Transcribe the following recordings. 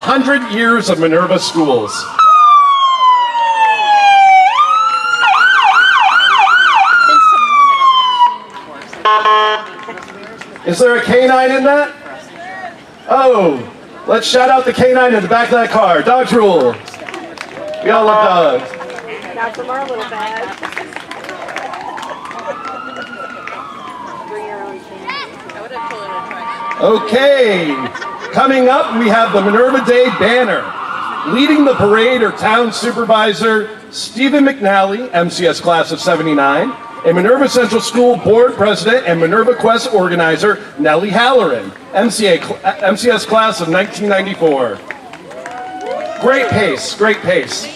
100 years of Minerva Schools. Is there a canine in that? Oh, let's shout out the canine in the back of that car. Dogs rule. We all love dogs. Not from our little bag. Bring your own candy. Okay, coming up we have the Minerva Day banner. Leading the parade are Town Supervisor Stephen McNally, MCS class of '79, and Minerva Central School Board President and Minerva Quest Organizer Nellie Halloran, MCS class of 1994. Great pace, great pace.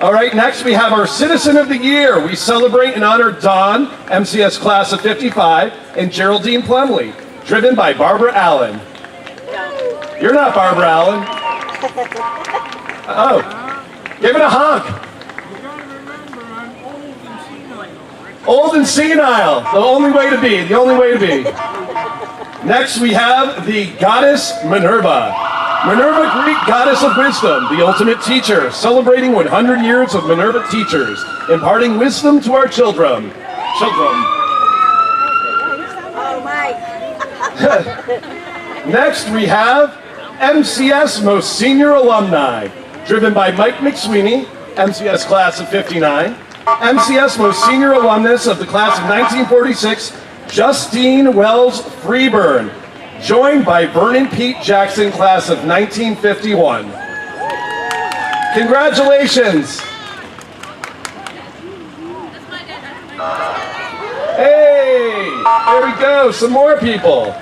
All right, next we have our Citizen of the Year. We celebrate and honor Dawn, MCS class of '55, and Geraldine Plumley, driven by Barbara Allen. You're not Barbara Allen. Oh, give it a honk. You gotta remember, I'm old and senile. Old and senile, the only way to be, the only way to be. Next we have the Goddess Minerva. Minerva, Greek goddess of wisdom, the ultimate teacher, celebrating 100 years of Minerva teachers, imparting wisdom to our children. Oh, Mike. Next we have MCS Most Senior Alumni, driven by Mike McSweeney, MCS class of '59, MCS Most Senior Alumnus of the class of 1946, Justine Wells Freeburn, joined by Vernon Pete Jackson, class of 1951. Congratulations! Hey, there we go, some more people.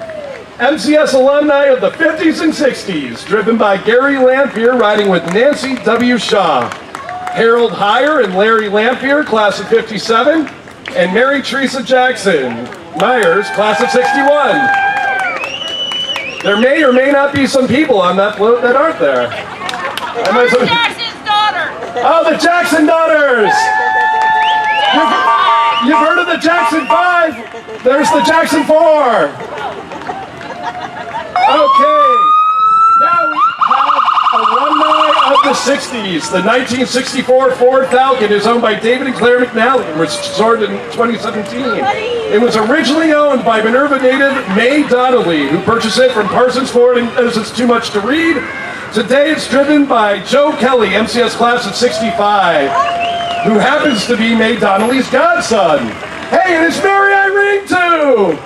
MCS alumni of the 50s and 60s, driven by Gary Lamphere, riding with Nancy W. Shaw, Harold Heyer and Larry Lamphere, class of '57, and Mary Teresa Jackson Myers, class of '61. There may or may not be some people on that float that aren't there. Jackson's daughter. Oh, the Jackson daughters! You've heard of the Jackson 5? There's the Jackson 4. Okay, now we have alumni of the 60s. The 1964 Ford Falcon is owned by David and Claire McNally and was restored in 2017. It was originally owned by Minerva native May Donnelly, who purchased it from Parsons Ford and says it's too much to read. Today it's driven by Joe Kelly, MCS class of '65, who happens to be May Donnelly's godson. Hey, and it's Mary Irene too!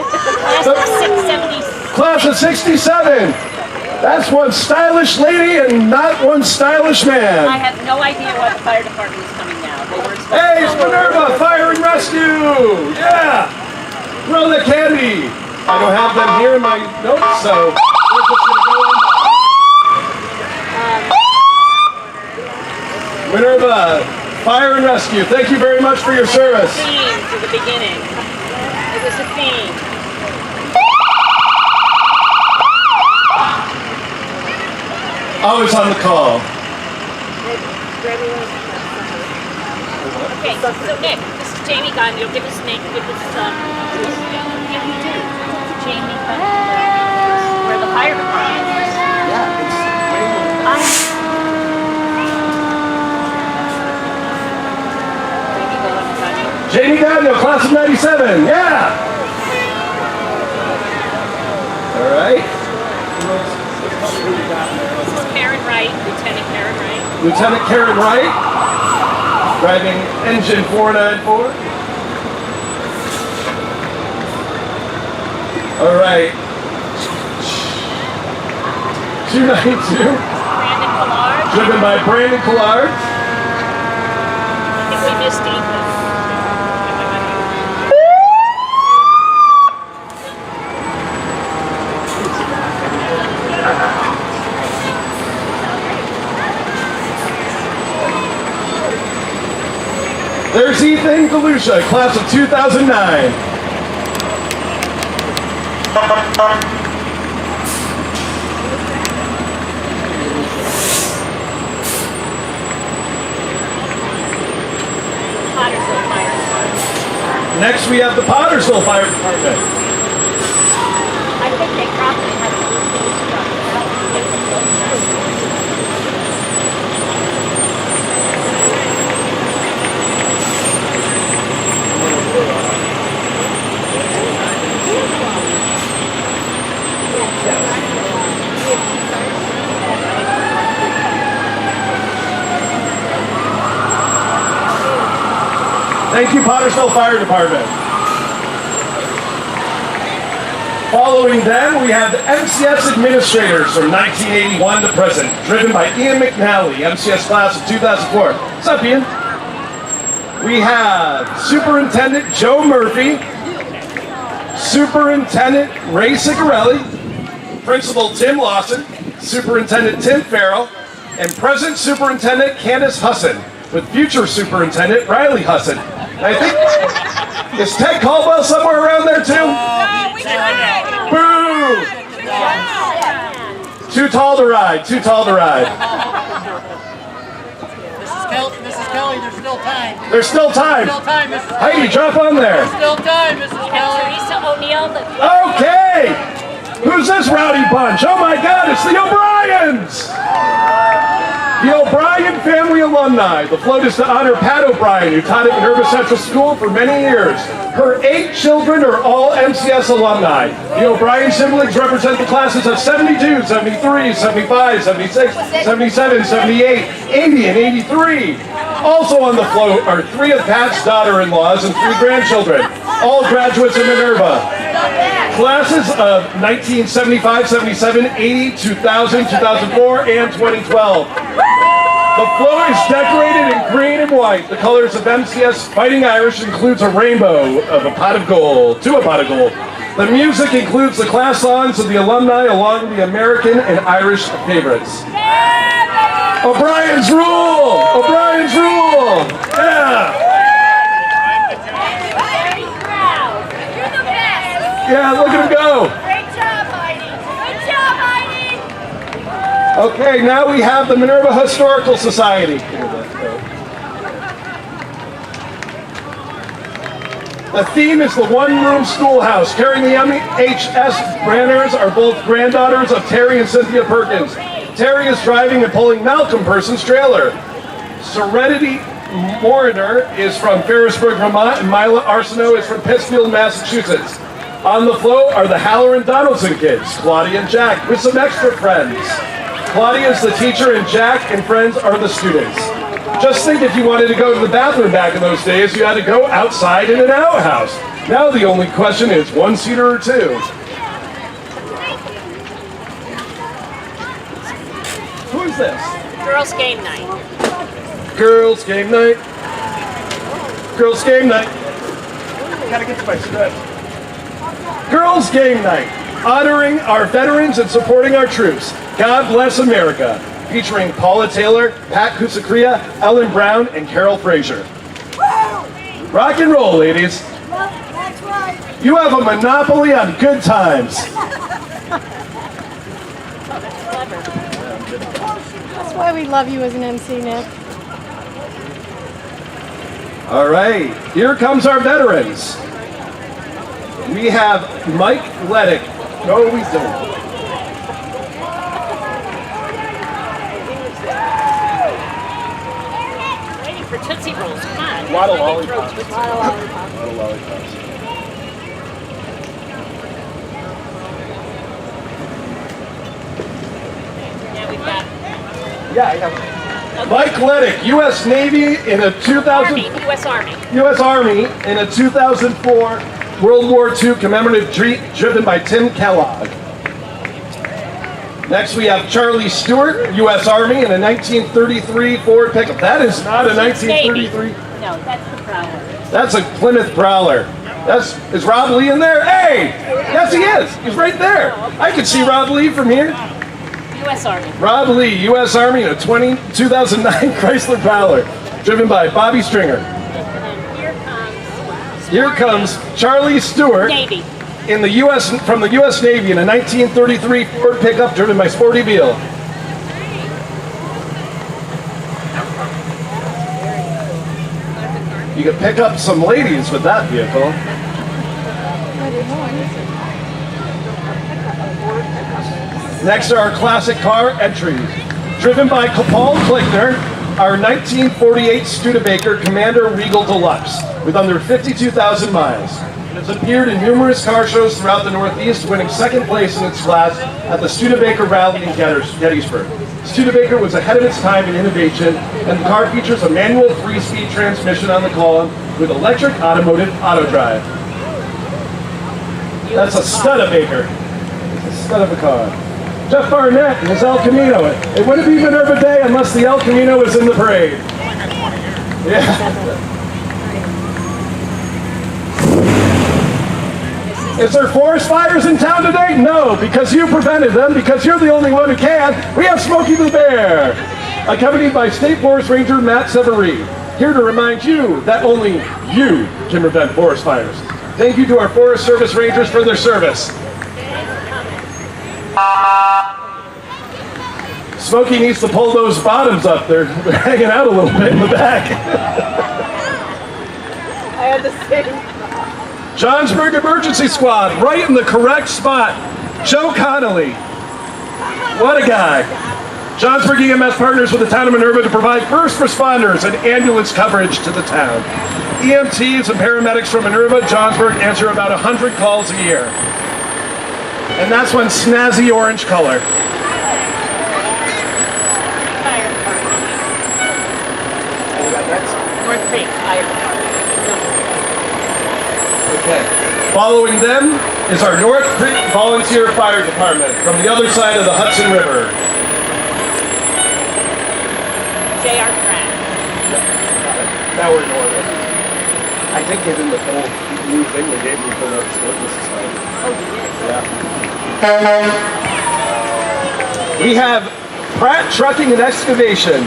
Class of '67. That's one stylish lady and not one stylish man. I have no idea what the fire department is coming now. Hey, it's Minerva Fire and Rescue! Yeah! Throw the candy! I don't have them here in my notes, so we're just gonna go on. Minerva Fire and Rescue, thank you very much for your service. Theme to the beginning. It was a theme. Always on the call. Okay, so Nick, this is Jamie Gunn. You'll give us Nick, give us yeah, you do. Jamie Gunn. Where the fire department is. Yeah, it's Jamie Gagnon, class of '97. Yeah! All right. This is Karen Wright, Lieutenant Karen Wright. Lieutenant Karen Wright, driving engine 494. All right. 292. Brandon Collard. Driven by Brandon Collard. I think we missed Ethan. There's Ethan Galusha, class of 2009. Pottersville Fire Department. Next, we have the Pottersville Fire Department. I think they probably have to do those trucks. Thank you, Pottersville Fire Department. Following them, we have the MCS administrators from 1981 to present, driven by Ian McNally, MCS class of 2004. What's up, Ian? We have Superintendent Joe Murphy, Superintendent Ray Sicarelli, Principal Tim Lawson, Superintendent Tim Farrell, and present Superintendent Candace Husson, with future Superintendent Riley Husson. I think, is Ted Caldwell somewhere around there too? Boo! Too tall to ride, too tall to ride. Mrs. Kelly, there's still time. There's still time. Still time, Mrs. Heidi, drop on there. Still time, Mrs. Kelly. Teresa O'Neill. Okay! Who's this rowdy bunch? Oh my God, it's the O'Briens! The O'Brien family alumni. The float is to honor Pat O'Brien, who taught at Minerva Central School for many years. Her 8 children are all MCS alumni. The O'Brien siblings represent the classes of 72, 73, 75, 76, 77, 78, 80, and 83. Also on the float are 3 of Pat's daughter-in-laws and 3 grandchildren, all graduates of Minerva. Classes of 1975, 77, 80, 2000, 2004, and 2012. The float is decorated in green and white. The colors of MCS Fighting Irish includes a rainbow of a pot of gold, to a pot of gold. The music includes the class songs of the alumni along with the American and Irish favorites. O'Brien's rule! O'Brien's rule! Yeah! Yeah, look at him go! Great job, Heidi. Good job, Heidi. Okay, now we have the Minerva Historical Society. The theme is the one-room schoolhouse. Carrying the MHS banners are both granddaughters of Terry and Cynthia Perkins. Terry is driving and pulling Malcolm Person's trailer. Serenity Morider is from Ferrisburg, Vermont, and Mila Arsenault is from Pittsfield, Massachusetts. On the float are the Haller and Donaldson kids, Claudia and Jack, with some extra friends. Claudia is the teacher and Jack and friends are the students. Just think if you wanted to go to the bathroom back in those days, you had to go outside in an outhouse. Now the only question is 1-seater or 2. Who is this? Girls' game night. Girls game night. Girls game night. Gotta get to my script. Girls game night. Honoring our veterans and supporting our troops. God bless America. Featuring Paula Taylor, Pat Kusakria, Ellen Brown, and Carol Fraser. Rock and roll, ladies. That's right. You have a monopoly on good times. That's why we love you as an MC, Nick. All right, here comes our veterans. We have Mike Leddick. No, we don't. Waiting for Tootsie Rolls. Come on. A lot of lollipops. Tootsie A lot of lollipops. Yeah, we've got Yeah, I have. Mike Leddick, U.S. Navy in a 2000. U.S. Army. U.S. Army in a 2004 World War II commemorative treat driven by Tim Kellogg. Next we have Charlie Stewart, U.S. Army in a 1933 Ford pickup. That is not a 1933. No, that's the Prowler. That's a Plymouth Prowler. Is Rob Lee in there? Hey! Yes, he is. He's right there. I can see Rob Lee from here. U.S. Army. Rob Lee, U.S. Army in a 2009 Chrysler Prowler, driven by Bobby Stringer. And Here comes Charlie Stewart Navy. in the U.S. from the U.S. Navy in a 1933 Ford pickup driven by Sporty Beale. You can pick up some ladies with that vehicle. Next are our classic car entries. Driven by Paul Klickner, our 1948 Studebaker Commander Regal Deluxe, with under 52,000 miles. It has appeared in numerous car shows throughout the Northeast, winning second place in its class at the Studebaker Rally in Gettysburg. Studebaker was ahead of its time in innovation, and the car features a manual 3-speed transmission on the column with electric automotive auto drive. That's a Studebaker. It's a stud of a car. Jeff Barnett and his El Camino. It wouldn't be Minerva Day unless the El Camino was in the parade. Yeah. Is there forest fires in town today? No, because you prevented them, because you're the only one who can. We have Smokey the Bear, accompanied by State Forest Ranger Matt Severie, here to remind you that only you can prevent forest fires. Thank you to our Forest Service Rangers for their service. Smokey needs to pull those bottoms up. They're hanging out a little bit in the back. I had the same. Johnsburg Emergency Squad, right in the correct spot. Joe Connolly. What a guy. Johnsburg EMS partners with the town of Minerva to provide first responders and ambulance coverage to the town. EMTs and paramedics from Minerva, Johnsburg answer about 100 calls a year. And that's one snazzy orange color. North Creek Fire Department. Okay. Following them is our North Creek Volunteer Fire Department from the other side of the Hudson River. J.R. Pratt. Now we're north. I think given the whole new thing they gave me for the Stillness Society. Oh, you did? Yeah. We have Pratt Trucking and Excavation,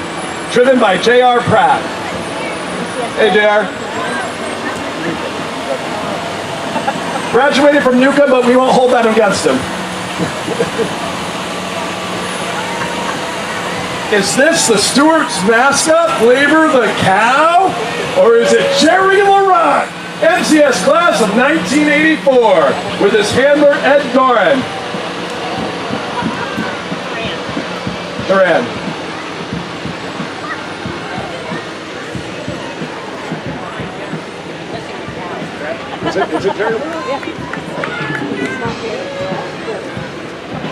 driven by J.R. Pratt. Hey, J.R. Graduated from Nuka, but we won't hold that against him. Is this the Stewart's mascot, Flavor the cow? Or is it Jerry Laurent, NCS class of 1984, with his handler Ed Doran? Duran. Is it Jerry Laurent?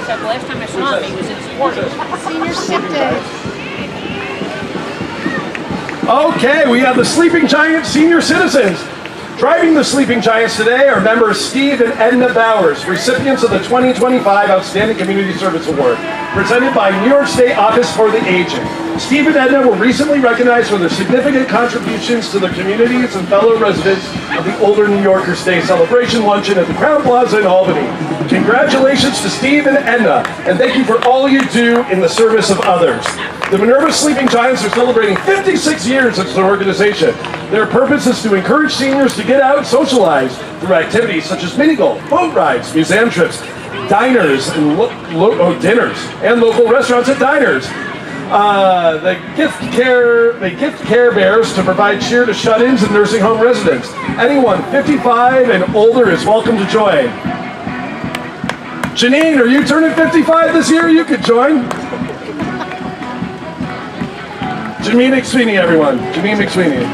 Except the last time I saw him, he was in sports. Senior sick day. Okay, we have the Sleeping Giant Senior Citizens. Driving the Sleeping Giants today are members Steve and Edna Bowers, recipients of the 2025 Outstanding Community Service Award, presented by New York State Office for the Aging. Steve and Edna were recently recognized for their significant contributions to their communities and fellow residents of the Older New Yorkers Day celebration luncheon at the Crown Plaza in Albany. Congratulations to Steve and Edna, and thank you for all you do in the service of others. The Minerva Sleeping Giants are celebrating 56 years as an organization. Their purpose is to encourage seniors to get out and socialize through activities such as mini golf, boat rides, museum trips, diners, and dinners, and local restaurants and diners. They gift Care Bears to provide cheer to shut-ins and nursing home residents. Anyone 55 and older is welcome to join. Janine, are you turning 55 this year? You could join. Janine McSweeney, everyone. Janine McSweeney.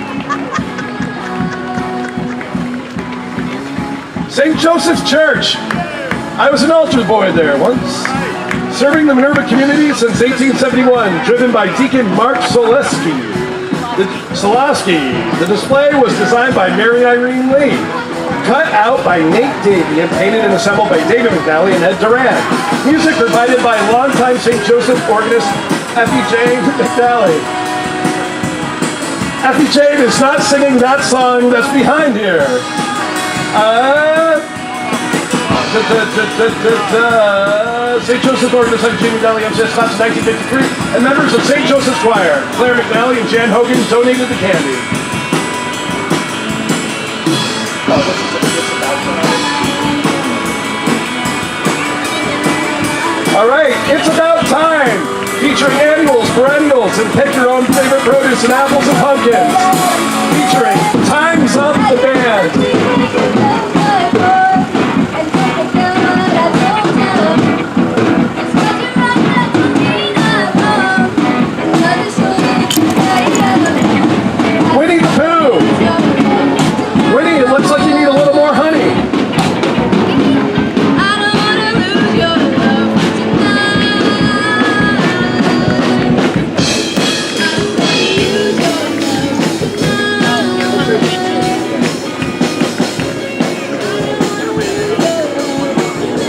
St. Joseph's Church. I was an altar boy there once. Serving the Minerva community since 1871, driven by Deacon Mark Solosky. The display was designed by Mary Irene Lee, cut out by Nate Davey, and painted and assembled by David McNally and Ed Duran. Music provided by longtime St. Joseph organist Effie Jane McNally. Effie Jane is not singing that song that's behind here. St. Joseph organist Jamie McNally, MCS class of 1953, and members of St. Joseph's Choir, Claire McNally and Jan Hogan, donated the candy. Oh, this is about time. All right, it's about time featuring annuals, perennials, and pick your own favorite produce and apples and pumpkins. Featuring Time's Up the Band. Winnie the Pooh. Winnie, it looks like you need a little more honey.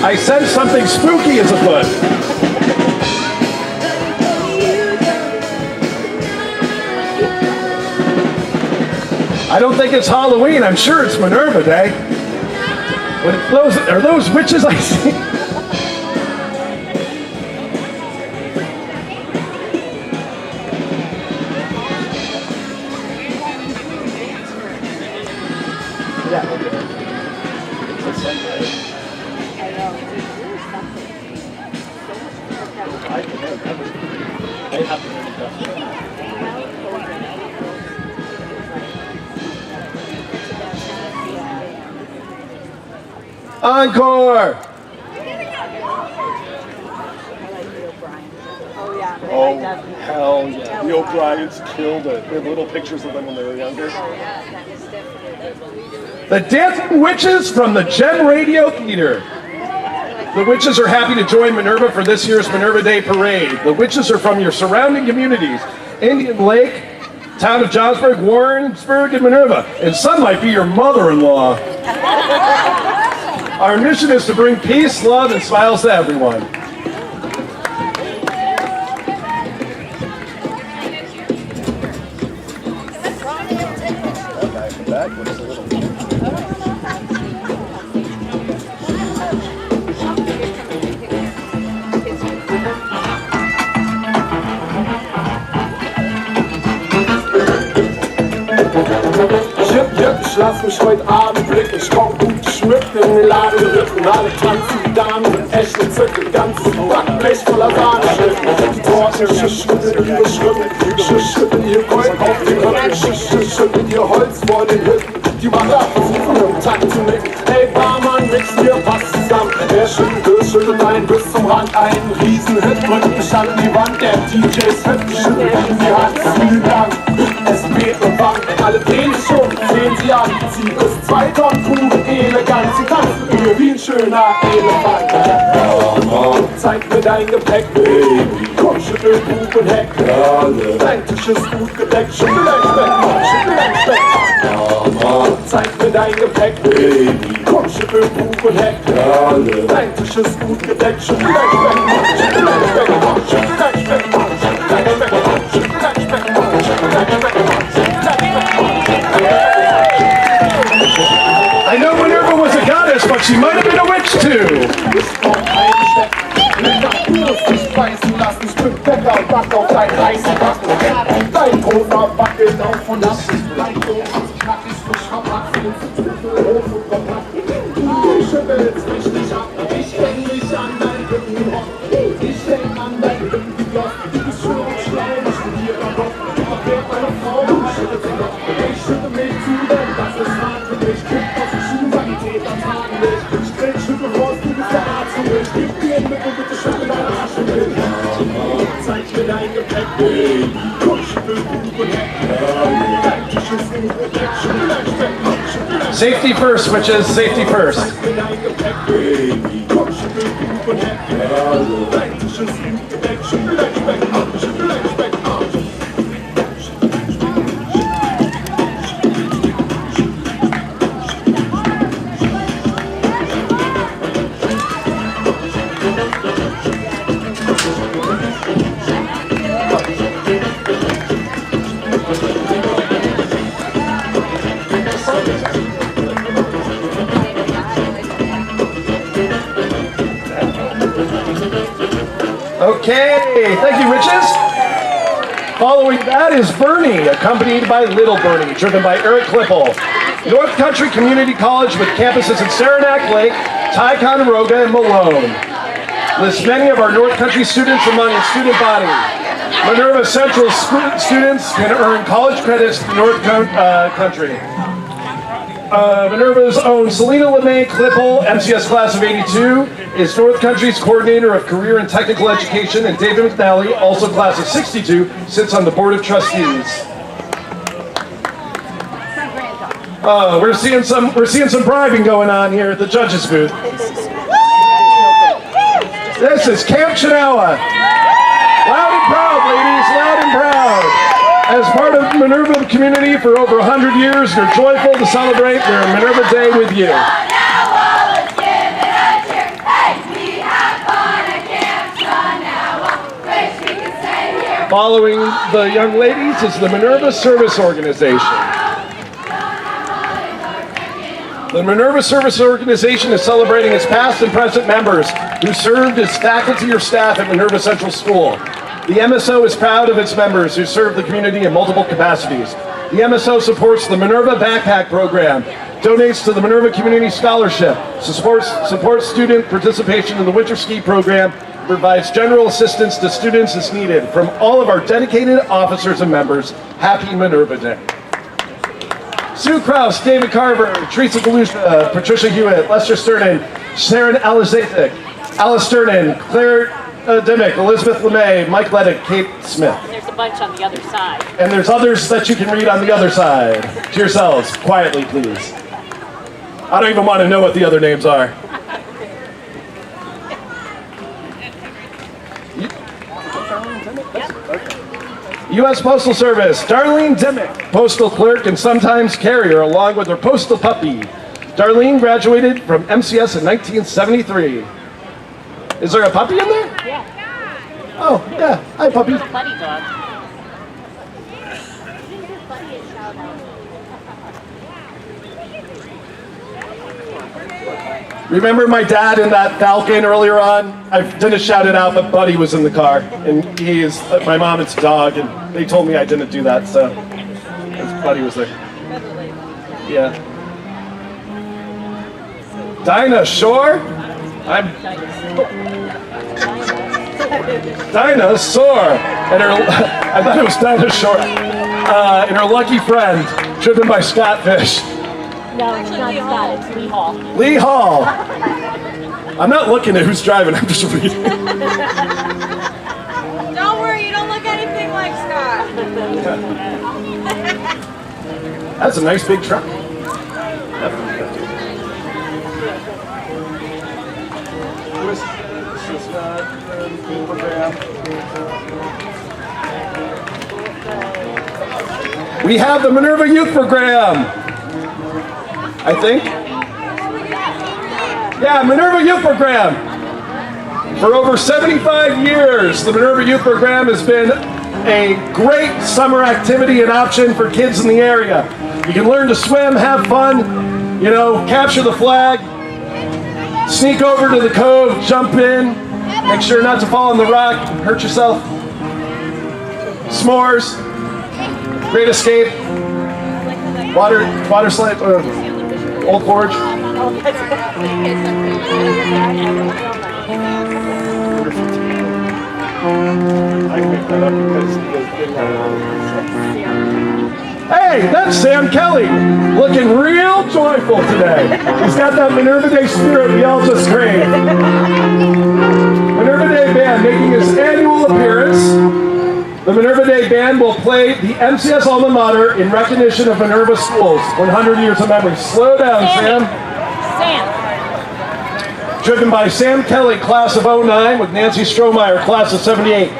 I sense something spooky is afoot. I don't think it's Halloween. I'm sure it's Minerva Day. When it flows, are those witches I see? Encore! Oh, hell yeah. The O'Briens killed it. They have little pictures of them when they were younger. The Dancing Witches from the Gem Radio Theater. The witches are happy to join Minerva for this year's Minerva Day Parade. The witches are from your surrounding communities. Indian Lake, town of Johnsburg, Warrensburg, and Minerva. And some might be your mother-in-law. Our mission is to bring peace, love, and smiles to everyone. Ich lass mich heute Abend blicken, ich komm gut geschmückt in den Laden geritten. Alle tanzen, die Damen sind echt entzückt, ganzes Backblech voller Sahneschnitten. Die Torte schütteln ihre Schritte, schütteln ihr Gold auf den Rücken, schütteln ihr Holz vor den Hütten. Die Wacher versuchen im Takt zu nicken. Hey Barmann, mix mir was zusammen. Der schüttelt ein bis zum Rand, einen Riesenhit, drückt mich an die Wand. Der DJs Hütten schüttelt die Hand, vielen Dank. Es weht und wankt, alle drehen sich um, sehen sie an. Sie ist 2 Tonnen pure elegant, sie tanzt mir wie ein schöner Elefant. Zeig mir dein Gepäck, Baby, komm, schüttel Bug und Heck. Dein Tisch ist gut gedeckt, schüttel dein Speck, schüttel dein Speck. Zeig mir dein Gepäck, Baby, komm, schüttel Bug und Heck. Dein Tisch ist gut gedeckt, schüttel dein Speck, schüttel dein Speck, schüttel dein Speck, schüttel dein Speck, schüttel dein Speck, schüttel dein Speck. I know Minerva was a goddess, but she might have been a witch too. Dein großer Backen auf und ab, dein großes knackig frisch verpackt. Du schüttelst richtig ab, ich häng mich an dein Rückenrock. Ich häng an dein Rückengloss, du bist schön und schlau, ich studiere Rock. Verkehrt meine Frau, du schüttelst sie noch. Ich schüttel mich zu, denn das ist hart für mich. Kipp aus den Schuhen, Sanitäter tragen mich. Ich dreh, schüttel raus, du bist der Arzt für mich. Gib mir ein Mittel, bitte schüttel deine Asche mit. Zeig mir dein Gepäck, Baby, komm, schüttel Bug und Heck. Dein Tisch ist gut gedeckt, schüttel dein Speck, schüttel dein Speck. Safety first, witches, safety first. Zeig mir dein Gepäck, Baby, komm, schüttel Bug und Heck. Dein Tisch ist gut gedeckt, schüttel dein Speck, schüttel dein Speck. Okay, thank you, witches. Following that is Bernie, accompanied by Little Bernie, driven by Eric Klippel. North Country Community College with campuses in Saranac Lake, Ticonderoga, and Malone. lists many of our North Country students among its student body. Minerva Central students can earn college credits in North Country. Minerva's own Selena LeMay Klippel, MCS class of 82, is North Country's coordinator of career and technical education, and David McNally, also class of 62, sits on the board of trustees. We're seeing some bribing going on here at the judges booth. This is Camp Chinawa. Loud and proud, ladies, loud and proud. As part of the Minerva community for over 100 years, we're joyful to celebrate their Minerva Day with you. Following the young ladies is the Minerva Service Organization. The Minerva Service Organization is celebrating its past and present members who served as faculty or staff at Minerva Central School. The MSO is proud of its members who serve the community in multiple capacities. The MSO supports the Minerva Backpack Program, donates to the Minerva Community Scholarship, supports student participation in the Winter Ski Program, provides general assistance to students as needed. From all of our dedicated officers and members, happy Minerva Day. Sue Kraus, David Carver, Teresa Galusha, Patricia Hewitt, Lester Sternan, Sharon Alizatic, Alice Sternan, Claire Dimmick, Elizabeth LeMay, Mike Leddick, Kate Smith. And there's a bunch on the other side. And there's others that you can read on the other side. To yourselves, quietly, please. I don't even want to know what the other names are. U.S. Postal Service, Darlene Dimmick, postal clerk and sometimes carrier, along with her postal puppy. Darlene graduated from MCS in 1973. Is there a puppy in there? Yeah. Oh, yeah. Hi, puppy. Buddy dog. Remember my dad in that Falcon earlier on? I didn't shout it out, but Buddy was in the car. And he is, my mom, it's a dog, and they told me I didn't do that, so Buddy was there. Yeah. Dinah Shore? Dinah Shore. And her, I thought it was Dinah Shore. And her lucky friend, driven by Scott Fish. No, it's not Scott, it's Lee Hall. Lee Hall. I'm not looking at who's driving, I'm just reading. Don't worry, you don't look anything like Scott. That's a nice big truck. We have the Minerva Youth Program. I think. Yeah, Minerva Youth Program. For over 75 years, the Minerva Youth Program has been a great summer activity and option for kids in the area. You can learn to swim, have fun, you know, capture the flag, sneak over to the cove, jump in, make sure not to fall on the rock, hurt yourself. S'mores, Great Escape, water slide, Old Forge. Hey, that's Sam Kelly, looking real joyful today. He's got that Minerva Day spirit we all just craved. Minerva Day Band making his annual appearance. The Minerva Day Band will play the MCS alma mater in recognition of Minerva Schools. 100 years of memory. Slow down, Sam. Driven by Sam Kelly, class of 09, with Nancy Strohmeyer, class of 78.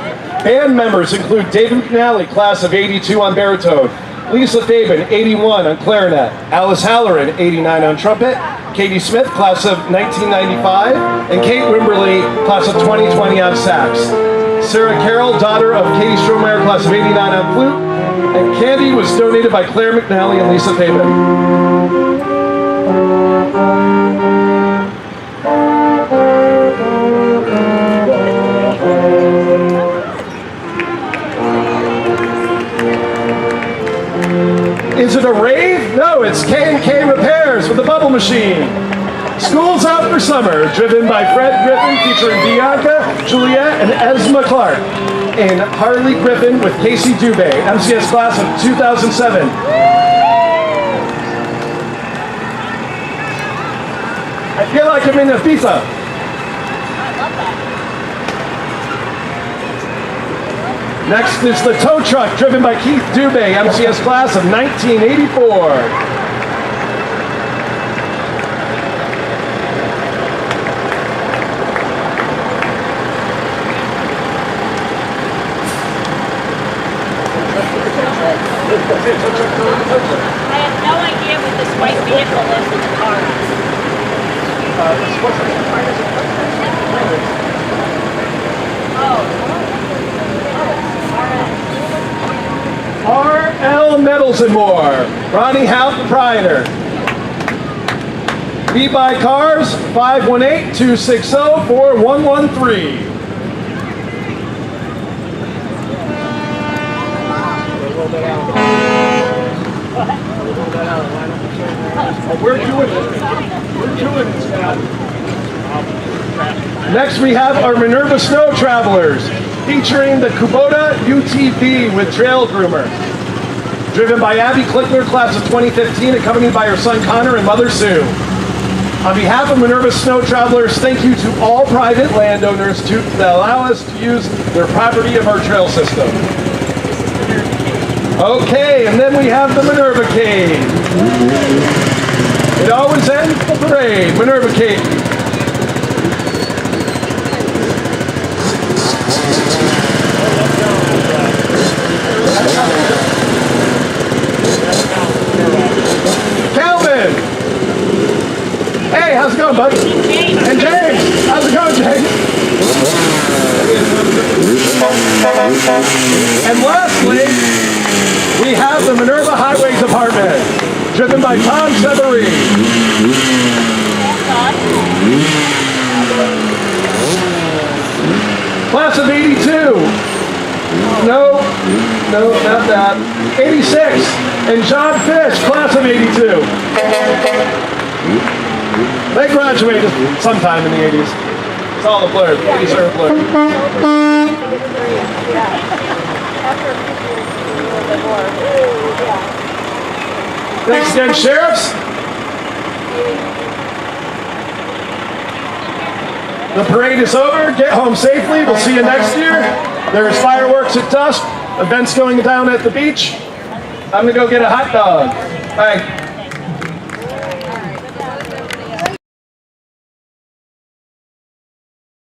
Band members include David McNally, class of 82 on baritone, Lisa Fabian, 81 on clarinet, Alice Halloran, 89 on trumpet, Katie Smith, class of 1995, and Kate Wimberly, class of 2020 on sax. Sarah Carroll, daughter of Katie Strohmeyer, class of 89 on flute, and candy was donated by Claire McNally and Lisa Fabian. Is it a rave? No, it's K&K Repairs with the bubble machine. School's Out for Summer, driven by Fred Griffin, featuring Bianca, Juliet, and Esma Clark. In Harley Griffin with Casey Dubé, MCS class of 2007. I feel like I'm in Ibiza. Next is the tow truck, driven by Keith Dubé, MCS class of 1984. I have no idea what this white vehicle is in the car. RL Metals and More, Ronnie Hout, proprietor. We Buy Cars, 518-260-4113. We're doing it now. Next we have our Minerva Snow Travelers, featuring the Kubota UTV with Trail Groomer. Driven by Abby Klickler, class of 2015, accompanied by her son Connor and mother Sue. On behalf of Minerva Snow Travelers, thank you to all private landowners that allow us to use their property of our trail system. Okay, and then we have the Minerva Cave. It always ends the parade, Minerva Cave. Calvin! Hey, how's it going, bud? And James! How's it going, James? And lastly, we have the Minerva Highway Department, driven by Tom Severy. Class of 82. No, not that. 86. And John Fish, class of 82. They graduated sometime in the 80s. It's all a blur. The 80s are a blur. Thanks again, sheriffs. The parade is over. Get home safely. We'll see you next year. There's fireworks at dusk. Events going down at the beach. I'm going to go get a hot dog. Bye.